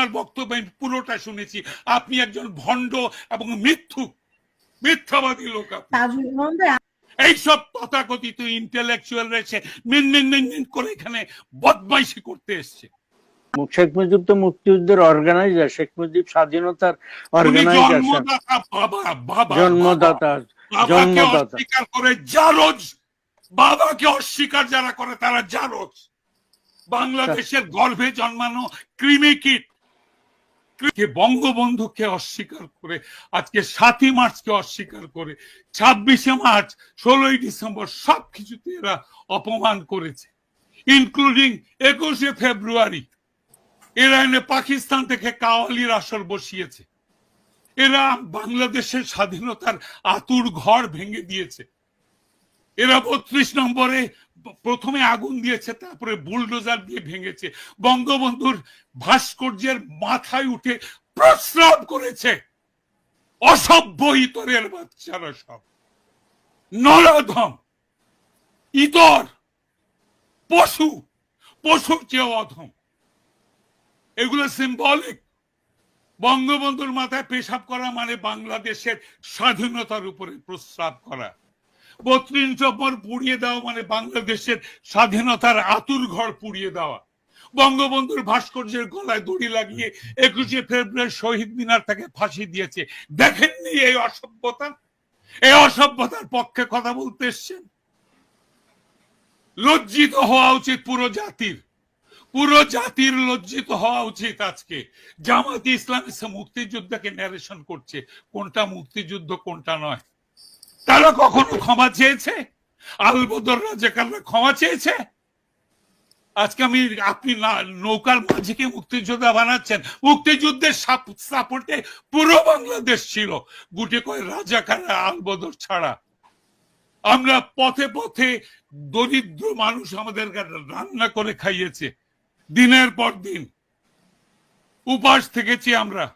আপনার বক্তব্য পুরোটা শুনেছি। আপনি একজন ভণ্ড এবং মিথ্যাবাদী লোক। এইসব তথাকথিত ইন্টেলেকচুয়াল রয়েছে মিন করে এখানে বদমাইশি করতে এসছে। শেখ মুজিব তো মুক্তিযুদ্ধের অর্গানাইজার, শেখ মুজিব স্বাধীনতার অর্গানাইজার, জন্মদাতা। অস্বীকার করে জারজ, বাবাকে অস্বীকার যারা করে তারা জারজ। বাংলাদেশের গর্ভে জন্মানো কৃমিকীট বঙ্গবন্ধুকে অস্বীকার করে, আজকে 7ই মার্চকে অস্বীকার করে, 26শে মার্চ, 16ই ডিসেম্বর সবকিছুতে এরা অপমান করেছে, ইনক্লুডিং 21শে ফেব্রুয়ারি। এরা এনে পাকিস্তান থেকে কাওয়ালির আসর বসিয়েছে। এরা বাংলাদেশের স্বাধীনতার আতুর ঘর ভেঙে দিয়েছে। এরা 32 নম্বরে প্রথমে আগুন দিয়েছে, তারপরে বুলডোজার দিয়ে ভেঙেছে। বঙ্গবন্ধুর ভাস্কর্যের মাথায় উঠে প্রস্রাব করেছে। অসভ্য ইতরের বাচ্চারা সব নরাধম, ইতর, পশুর চেয়ে অধম। এগুলো সিম্বলিক। বঙ্গবন্ধুর মাথায় পেশাব করা মানে বাংলাদেশের স্বাধীনতার উপরে প্রস্রাব করা। 32 নম্বর পুড়িয়ে দেওয়া মানে বাংলাদেশের স্বাধীনতার আতুর ঘর পুড়িয়ে দেওয়া। বঙ্গবন্ধুর ভাস্কর্যের গলায় দড়ি লাগিয়ে 21শে ফেব্রুয়ারি শহীদ মিনার তাকে ফাঁসি দিয়েছে। দেখেননি এই অসভ্যতা? এই অসভ্যতার পক্ষে কথা বলতে এসছেন। লজ্জিত হওয়া উচিত পুরো জাতির লজ্জিত হওয়া উচিত। আজকে জামাতে ইসলামী মুক্তিযুদ্ধকে ন্যারেশন করছে, কোনটা মুক্তিযুদ্ধ কোনটা নয়। তারা কখনো ক্ষমা চেয়েছে? আলবদর রাজাকাররা ক্ষমা চেয়েছে? আজকে আপনি নৌকার মাঝিকে মুক্তিযোদ্ধা বানাচ্ছেন। মুক্তিযুদ্ধের সাপোর্টে পুরো বাংলাদেশ ছিল, গুটে কয় রাজাকাররা আলবদর ছাড়া। আমরা পথে পথে দরিদ্র মানুষ আমাদের রান্না করে খাইয়েছে, দিনের পর দিন উপাস থেকেছি আমরা।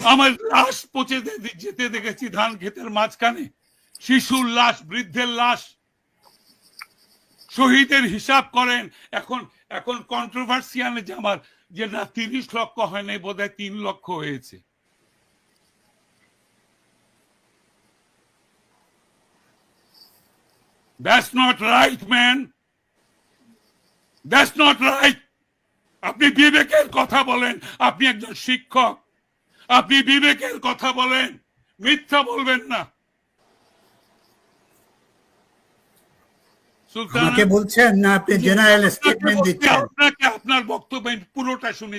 আমার লাশ পচে যেতে দেখেছি ধান ক্ষেতের মাঝখানে, শিশুর লাশ, বৃদ্ধের লাশ। শহীদের হিসাব করেন। এখন কন্ট্রোভার্সি আনে যে আমার যে না 30 লক্ষ হয় নাই, বোধহয় 3 লক্ষ হয়েছে। That's not right, man. That's not right. আপনি বিবেকের কথা বলেন, আপনি একজন শিক্ষক, আপনি বিবেকের কথা বলেন, মিথ্যা বলবেন না। সুলতান বলছেন না, আপনি জেনারেল স্টেটমেন্ট দিচ্ছেন। আপনাকে আপনার বক্তব্য পুরোটা শুনে